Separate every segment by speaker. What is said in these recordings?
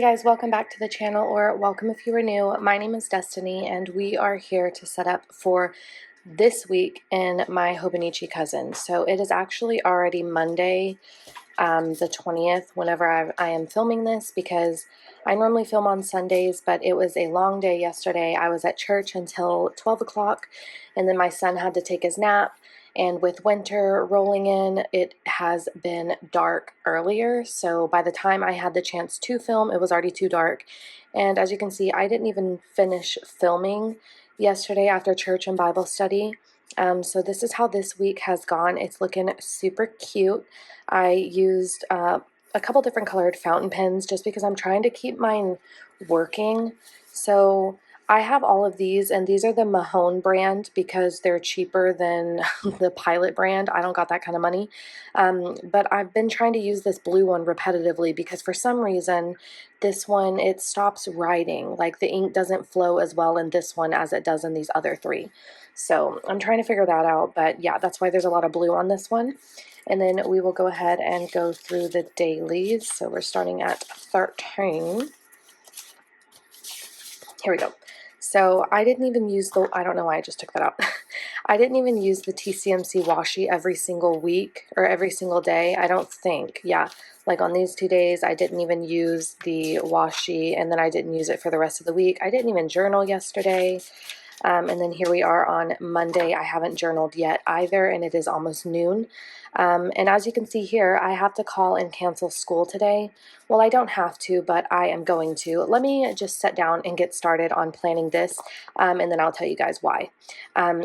Speaker 1: guys, welcome back to the channel, or welcome if you are new. My name is Destiny and we are here to set up for this week in my Hobonichi cousin. So it is actually already Monday, the 20th, whenever I am filming this, because I normally film on Sundays, but it was a long day yesterday. I was at church until 12 o'clock and then my son had to take his nap. And with winter rolling in, it has been dark earlier. So by the time I had the chance to film, it was already too dark. And as you can see, I didn't even finish filming yesterday after church and Bible study. So this is how this week has gone. It's looking super cute. I used a couple different colored fountain pens just because I'm trying to keep mine working. So I have all of these, and these are the Mahone brand because they're cheaper than the Pilot brand. I don't got that kind of money. But I've been trying to use this blue one repetitively because for some reason, this one, it stops writing. Like the ink doesn't flow as well in this one as it does in these other three. So I'm trying to figure that out. But yeah, that's why there's a lot of blue on this one. And then we will go ahead and go through the dailies. So we're starting at 13. Here we go. So I didn't even use the, I don't know why I just took that out. I didn't even use the TCMC washi every single week or every single day. I don't think. Yeah. Like on these 2 days, I didn't even use the washi, and then I didn't use it for the rest of the week. I didn't even journal yesterday. And then here we are on Monday. I haven't journaled yet either, and it is almost noon. And as you can see here, I have to call and cancel school today. Well, I don't have to, but I am going to. Let me just sit down and get started on planning this, and then I'll tell you guys why.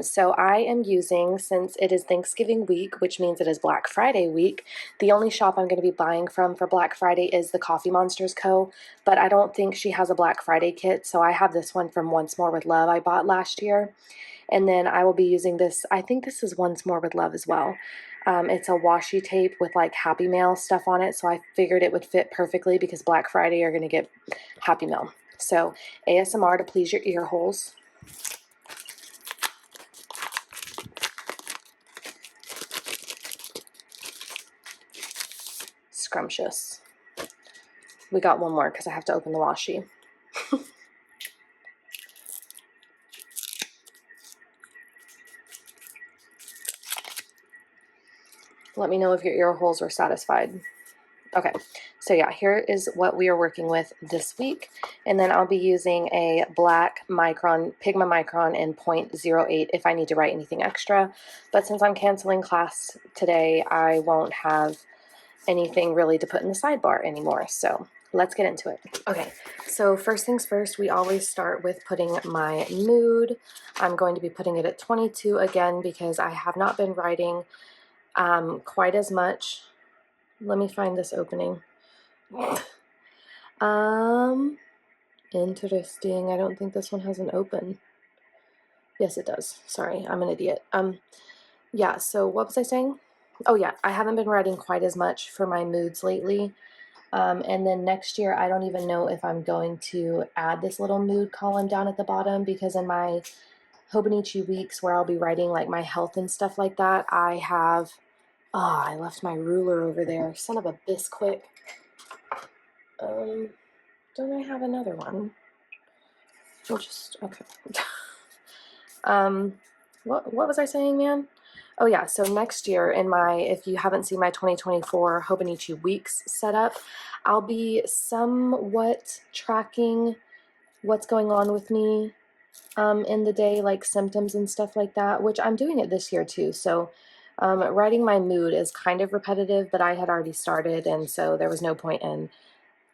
Speaker 1: So I am using, since it is Thanksgiving week, which means it is Black Friday week, the only shop I'm going to be buying from for Black Friday is the Coffee Monsters Co., but I don't think she has a Black Friday kit, so I have this one from Once More with Love I bought last year. And then I will be using this, I think this is Once More with Love as well. It's a washi tape with like Happy Mail stuff on it, so I figured it would fit perfectly because Black Friday you're going to get Happy Mail. So ASMR to please your ear holes. Scrumptious. We got one more because I have to open the washi. Let me know if your ear holes are satisfied. Okay, so yeah, here is what we are working with this week. And then I'll be using a black micron, Pigma micron in 0.08 if I need to write anything extra. But since I'm canceling class today, I won't have anything really to put in the sidebar anymore. So let's get into it. Okay, so first things first, we always start with putting my mood. I'm going to be putting it at 22 again because I have not been writing quite as much. Let me find this opening. Interesting. I don't think this one has an open. Yes, it does. Sorry, I'm an idiot. Yeah, so what was I saying? Oh yeah, I haven't been writing quite as much for my moods lately. And then next year, I don't even know if I'm going to add this little mood column down at the bottom, because in my Hobonichi weeks where I'll be writing like my health and stuff like that, I have, oh, I left my ruler over there. Son of a bisquick. Don't I have another one? We'll just, okay. What was I saying, man? Oh yeah, so next year in my, if you haven't seen my 2024 Hobonichi weeks setup, I'll be somewhat tracking what's going on with me in the day, like symptoms and stuff like that, which I'm doing it this year too. So writing my mood is kind of repetitive, but I had already started, and so there was no point in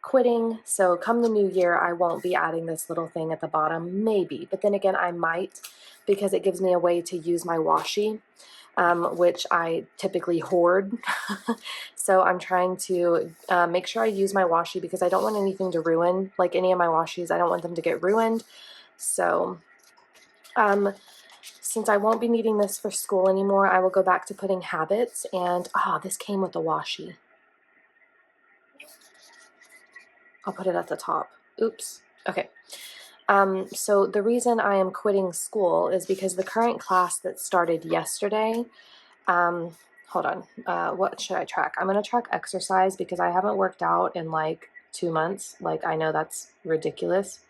Speaker 1: quitting. So come the new year, I won't be adding this little thing at the bottom, maybe, but then again I might, because it gives me a way to use my washi, which I typically hoard. So I'm trying to make sure I use my washi because I don't want anything to ruin, like any of my washis, I don't want them to get ruined. So since I won't be needing this for school anymore, I will go back to putting habits. And this came with the washi. I'll put it at the top. Oops. Okay. So the reason I am quitting school is because the current class that started yesterday, hold on, what should I track? I'm going to track exercise because I haven't worked out in like 2 months. Like, I know that's ridiculous.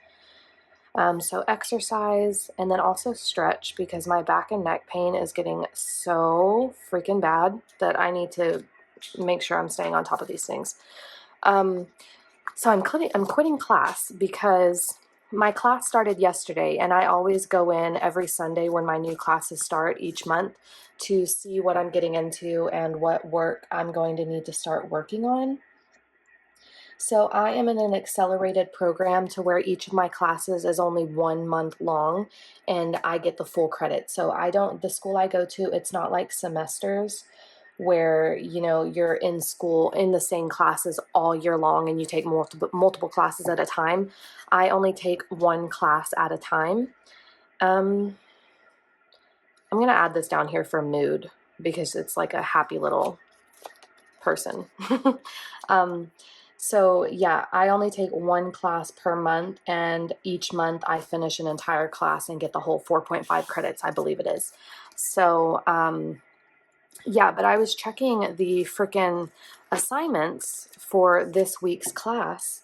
Speaker 1: So exercise, and then also stretch, because my back and neck pain is getting so freaking bad that I need to make sure I'm staying on top of these things. So I'm quitting class because my class started yesterday, and I always go in every Sunday when my new classes start each month to see what I'm getting into and what work I'm going to need to start working on. So I am in an accelerated program to where each of my classes is only 1 month long, and I get the full credit. So the school I go to, it's not like semesters where, you're in school in the same classes all year long and you take multiple classes at a time. I only take one class at a time. I'm going to add this down here for mood because it's like a happy little person. So yeah, I only take one class per month, and each month I finish an entire class and get the whole 4.5 credits, I believe it is. So, yeah, but I was checking the freaking assignments for this week's class,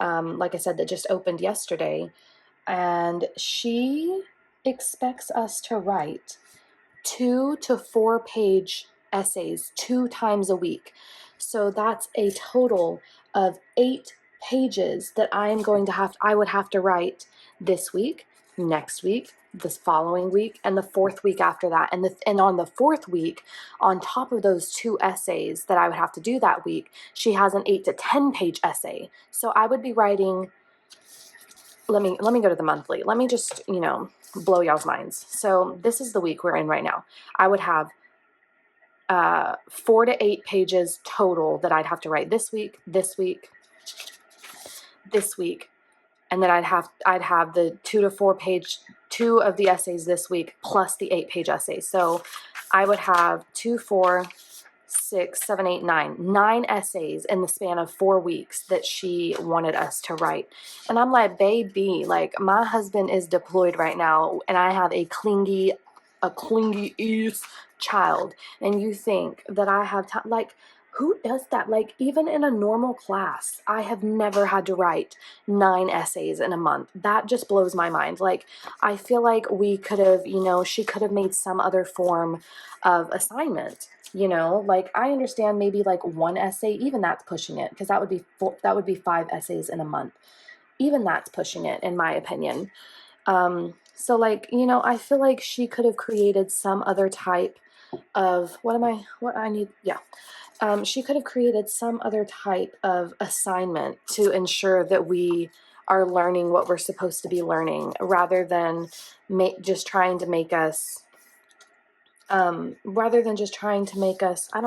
Speaker 1: like I said, that just opened yesterday, and she expects us to write 2 to 4 page essays 2 times a week. So that's a total of 8 pages that I would have to write this week, next week, this following week, and the fourth week after that. And on the fourth week, on top of those 2 essays that I would have to do that week, she has an 8 to 10 page essay. So I would be writing, let me go to the monthly. Let me just, blow y'all's minds. So this is the week we're in right now. I would have 4 to 8 pages total that I'd have to write this week, this week, this week, and then I'd have the 2 of the essays this week plus the 8-page essays. So I would have 2, 4, 6, 7, 8, 9 essays in the span of 4 weeks that she wanted us to write. And I'm like, baby, like, my husband is deployed right now, and I have a clingy child, and you think that I have time? Like, who does that? Like, even in a normal class, I have never had to write 9 essays in a month. That just blows my mind. Like, I feel like we could have, she could have made some other form of assignment. Like, I understand maybe like 1 essay, even that's pushing it, because that would be 5 essays in a month. Even that's pushing it, in my opinion. So like, I feel like she could have created some other type of, she could have created some other type of assignment to ensure that we are learning what we're supposed to be learning, rather than just trying to make us, I don't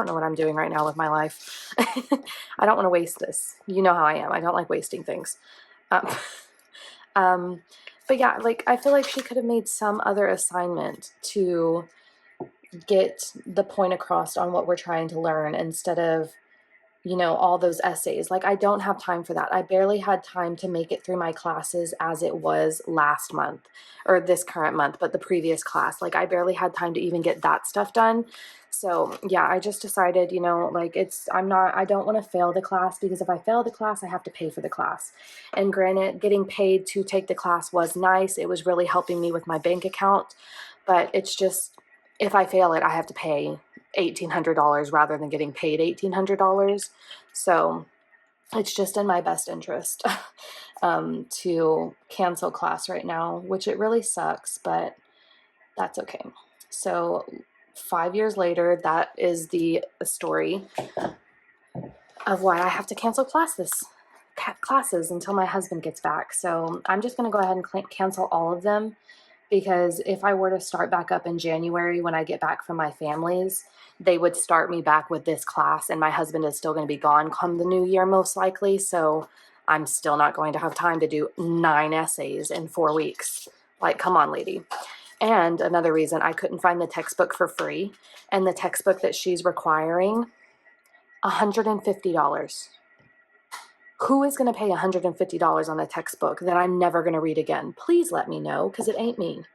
Speaker 1: know what I'm doing right now with my life. I don't want to waste this. You know how I am. I don't like wasting things. Um, but yeah, like, I feel like she could have made some other assignment to get the point across on what we're trying to learn, instead of, all those essays. Like, I don't have time for that. I barely had time to make it through my classes as it was last month, or this current month, but the previous class. Like, I barely had time to even get that stuff done. So yeah, I just decided, like, I don't want to fail the class, because if I fail the class, I have to pay for the class. And granted, getting paid to take the class was nice. It was really helping me with my bank account, but it's just, if I fail it, I have to pay $1,800 rather than getting paid $1,800. So it's just in my best interest to cancel class right now, which it really sucks, but that's okay. So 5 years later, that is the story of why I have to cancel classes until my husband gets back. So I'm just going to go ahead and cancel all of them, because if I were to start back up in January when I get back from my family's, they would start me back with this class, and my husband is still going to be gone come the new year, most likely. So I'm still not going to have time to do 9 essays in 4 weeks. Like, come on, lady. And another reason, I couldn't find the textbook for free, and the textbook that she's requiring, $150. Who is going to pay $150 on a textbook that I'm never going to read again? Please let me know, because it ain't me.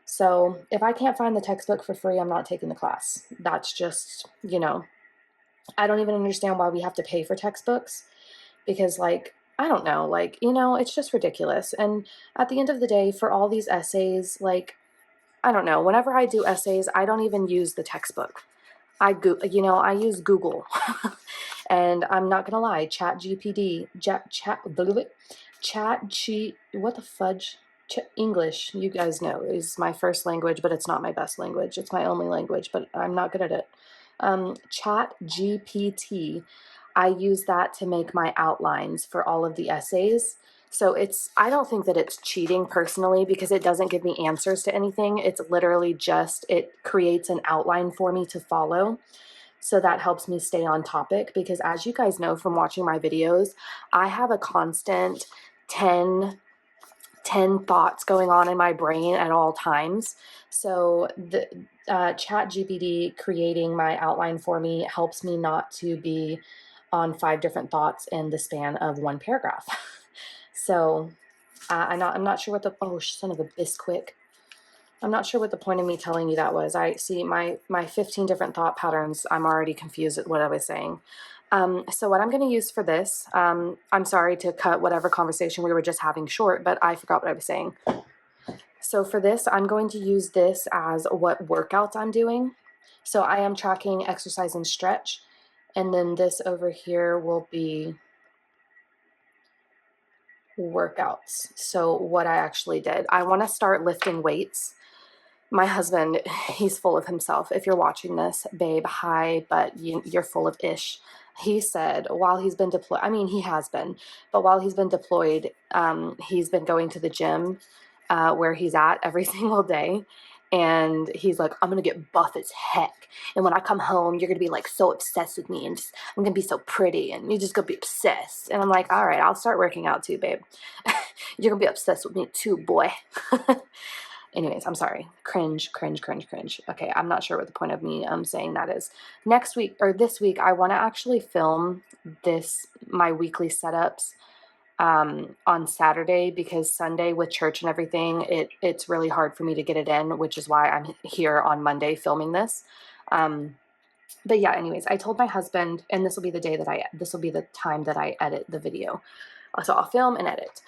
Speaker 1: So if I can't find the textbook for free, I'm not taking the class. That's just, I don't even understand why we have to pay for textbooks. because, like, I don't know, like, it's just ridiculous. And at the end of the day, for all these essays, like, I don't know, whenever I do essays, I don't even use the textbook. I use Google. And I'm not gonna lie, what the fudge? English, you guys know, is my first language, but it's not my best language. It's my only language, but I'm not good at it. Chat GPT, I use that to make my outlines for all of the essays. So I don't think that it's cheating personally, because it doesn't give me answers to anything. It's literally just, it creates an outline for me to follow. So that helps me stay on topic, because as you guys know from watching my videos, I have a constant 10 thoughts going on in my brain at all times. So the chat GPT creating my outline for me helps me not to be on 5 different thoughts in the span of one paragraph. So I'm not sure what the, oh, son of a bisquick. I'm not sure what the point of me telling you that was. I see my 15 different thought patterns. I'm already confused at what I was saying. So what I'm going to use for this, I'm sorry to cut whatever conversation we were just having short, but I forgot what I was saying. So for this, I'm going to use this as what workouts I'm doing. So I am tracking exercise and stretch. And then this over here will be workouts. So what I actually did, I want to start lifting weights. My husband, he's full of himself. If you're watching this, babe, hi, but you're full of ish. He said while he's been deployed, I mean, he has been, but while he's been deployed, he's been going to the gym where he's at every single day. And he's like, I'm going to get buff as heck. And when I come home, you're going to be like so obsessed with me. And just, I'm going to be so pretty. And you're just going to be obsessed. And I'm like, all right, I'll start working out too, babe. You're going to be obsessed with me too, boy. Anyways, I'm sorry. Cringe, cringe, cringe, cringe. Okay, I'm not sure what the point of me saying that is. Next week, or this week, I want to actually film my weekly setups on Saturday, because Sunday with church and everything, it's really hard for me to get it in, which is why I'm here on Monday filming this. But yeah, anyways, I told my husband, and this will be the time that I edit the video. So I'll film and edit.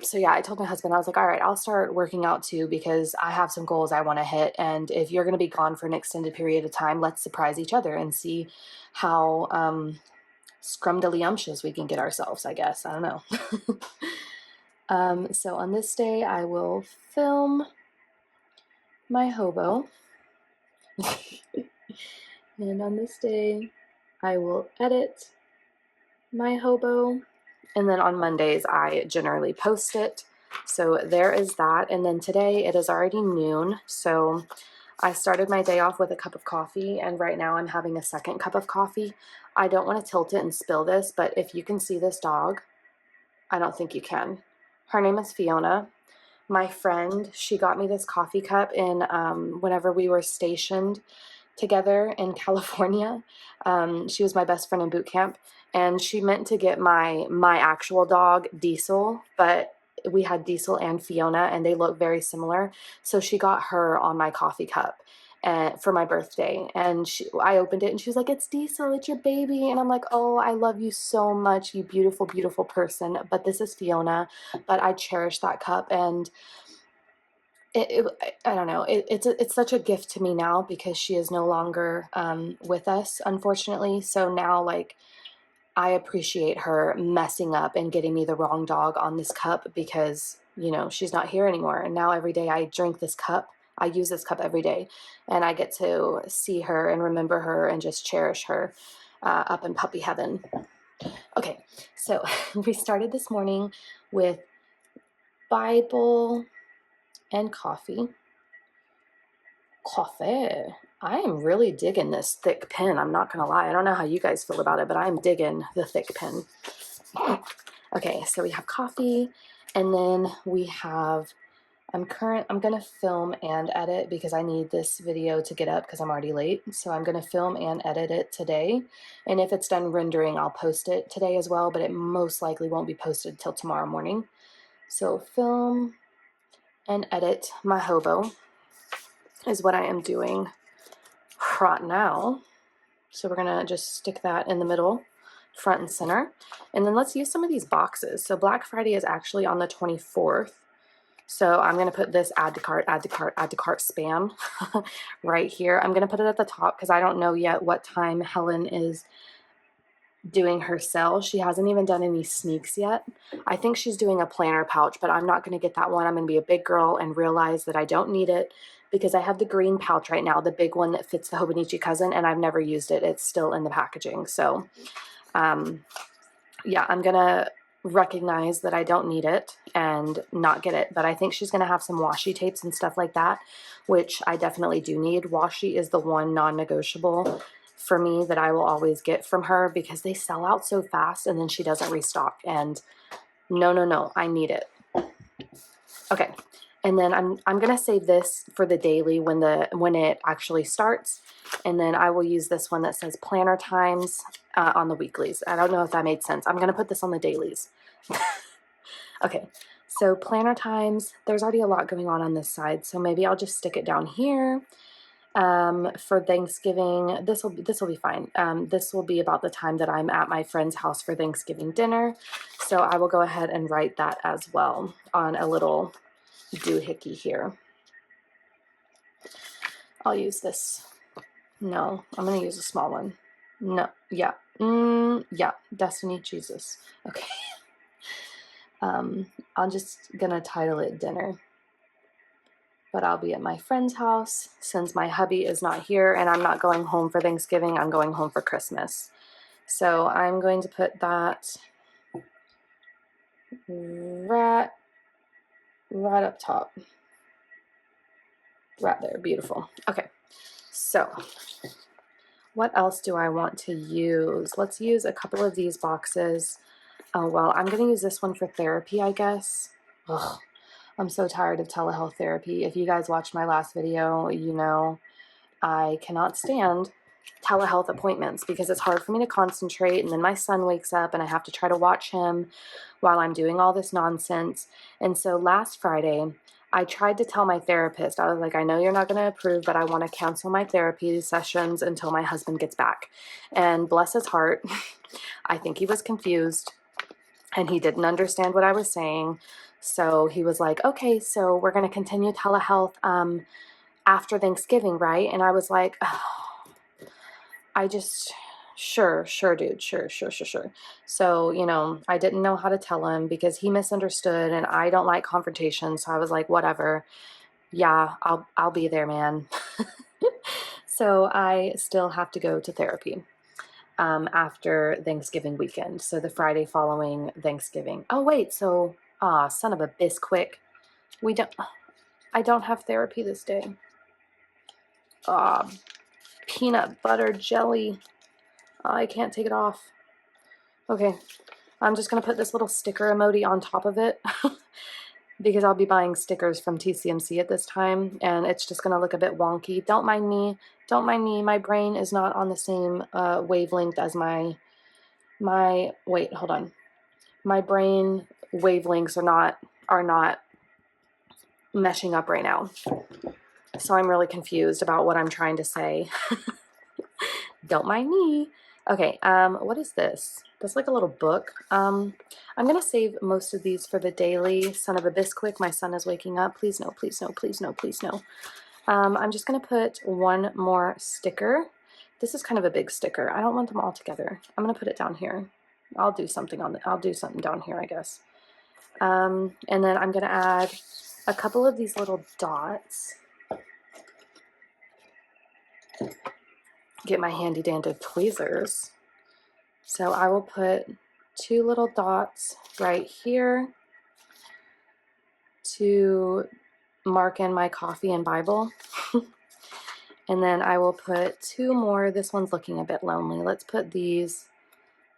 Speaker 1: So yeah, I told my husband, I was like, all right, I'll start working out too, because I have some goals I want to hit. And if you're going to be gone for an extended period of time, let's surprise each other and see how scrumdiddlyumptious we can get ourselves, I guess. I don't know. So on this day, I will film my hobo. And on this day, I will edit my hobo. And then on Mondays, I generally post it. So there is that. And then today it is already noon. So I started my day off with a cup of coffee, and right now I'm having a second cup of coffee. I don't want to tilt it and spill this, but if you can see this dog, I don't think you can. Her name is Fiona. My friend, she got me this coffee cup whenever we were stationed together in California. She was my best friend in boot camp, and she meant to get my actual dog, Diesel, but we had Diesel and Fiona, and they look very similar. So she got her on my coffee cup for my birthday, and I opened it, and she was like, "It's Diesel, it's your baby," and I'm like, "Oh, I love you so much, you beautiful, beautiful person." But this is Fiona. But I cherish that cup, and I don't know. It's such a gift to me now, because she is no longer with us, unfortunately. So now, like, I appreciate her messing up and getting me the wrong dog on this cup, because she's not here anymore. And now every day I drink this cup. I use this cup every day, and I get to see her and remember her and just cherish her up in puppy heaven. Okay, so we started this morning with Bible and coffee. Coffee. I am really digging this thick pen. I'm not going to lie. I don't know how you guys feel about it, but I'm digging the thick pen. Okay, so we have coffee, and then we have, I'm going to film and edit, because I need this video to get up because I'm already late. So I'm going to film and edit it today. And if it's done rendering, I'll post it today as well, but it most likely won't be posted till tomorrow morning. So film and edit my hobo is what I am doing right now. So we're gonna just stick that in the middle front and center. And then let's use some of these boxes. So Black Friday is actually on the 24th. So I'm going to put this add to cart, add to cart, add to cart spam right here. I'm going to put it at the top because I don't know yet what time Helen is doing her sale. She hasn't even done any sneaks yet. I think she's doing a planner pouch, but I'm not going to get that one. I'm going to be a big girl and realize that I don't need it because I have the green pouch right now, the big one that fits the Hobonichi cousin, and I've never used it. It's still in the packaging. So yeah, I'm going to recognize that I don't need it and not get it. But I think she's going to have some washi tapes and stuff like that, which I definitely do need. Washi is the one non-negotiable for me that I will always get from her because they sell out so fast and then she doesn't restock. And no, I need it. Okay. And then I'm going to save this for the daily when it actually starts. And then I will use this one that says planner times on the weeklies. I don't know if that made sense. I'm going to put this on the dailies. Okay. So planner times, there's already a lot going on this side. So maybe I'll just stick it down here. For Thanksgiving, this will be fine. This will be about the time that I'm at my friend's house for Thanksgiving dinner. So I will go ahead and write that as well on a little doohickey here. I'll use this. No, I'm going to use a small one. No, yeah. Yeah, Destiny, Jesus. Okay. I'm just going to title it dinner. But I'll be at my friend's house since my hubby is not here and I'm not going home for Thanksgiving. I'm going home for Christmas. So I'm going to put that right up top. Right there. Beautiful. Okay. So what else do I want to use? Let's use a couple of these boxes. Oh, well, I'm going to use this one for therapy, I guess. Ugh. I'm so tired of telehealth therapy. If you guys watched my last video, you know I cannot stand telehealth appointments because it's hard for me to concentrate, and then my son wakes up and I have to try to watch him while I'm doing all this nonsense. And so last Friday, I tried to tell my therapist, I was like, I know you're not going to approve, but I want to cancel my therapy sessions until my husband gets back. And bless his heart, I think he was confused and he didn't understand what I was saying. So he was like, okay, so we're going to continue telehealth after Thanksgiving, right? And I was like, oh, sure, dude, sure. So, you know, I didn't know how to tell him because he misunderstood and I don't like confrontation. So I was like, whatever. Yeah, I'll be there, man. So I still have to go to therapy after Thanksgiving weekend. So the Friday following Thanksgiving. Oh, wait. So, son of a bisquick. I don't have therapy this day. Peanut butter jelly. I can't take it off. Okay, I'm just going to put this little sticker emoji on top of it because I'll be buying stickers from TCMC at this time, and it's just going to look a bit wonky. Don't mind me. Don't mind me. My brain is not on the same wavelength as my wait, hold on. My brain wavelengths are not meshing up right now. So I'm really confused about what I'm trying to say. Don't mind me. Okay, what is this? That's like a little book. I'm gonna save most of these for the daily. Son of a bisquick, my son is waking up. Please no, please no, please no, please no. I'm just gonna put one more sticker. This is kind of a big sticker. I don't want them all together. I'm gonna put it down here. I'll do something down here, I guess. And then I'm gonna add a couple of these little dots. Get my handy dandy tweezers. So I will put 2 little dots right here to mark in my coffee and Bible. And then I will put 2 more. This one's looking a bit lonely. Let's put these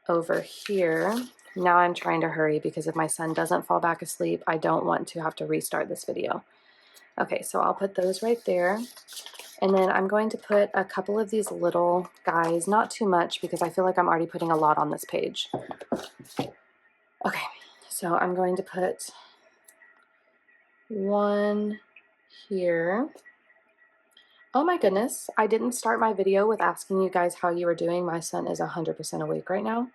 Speaker 1: over here. Now I'm trying to hurry because if my son doesn't fall back asleep, I don't want to have to restart this video. Okay, so I'll put those right there. And then I'm going to put a couple of these little guys, not too much because I feel like I'm already putting a lot on this page. Okay, so I'm going to put one here. Oh my goodness, I didn't start my video with asking you guys how you were doing. My son is 100% awake right now.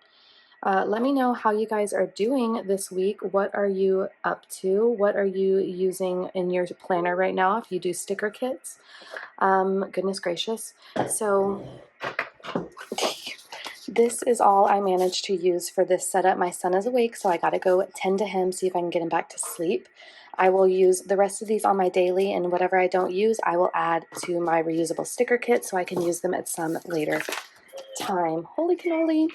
Speaker 1: Let me know how you guys are doing this week. What are you up to? What are you using in your planner right now if you do sticker kits? Goodness gracious. So this is all I managed to use for this setup. My son is awake, so I gotta go tend to him, see if I can get him back to sleep. I will use the rest of these on my daily, and whatever I don't use, I will add to my reusable sticker kit so I can use them at some later time. Holy cannoli.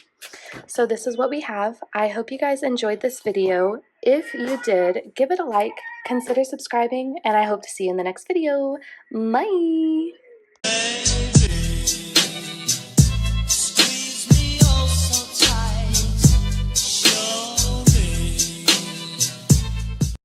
Speaker 1: So this is what we have. I hope you guys enjoyed this video. If you did, give it a like, consider subscribing, and I hope to see you in the next video. Bye!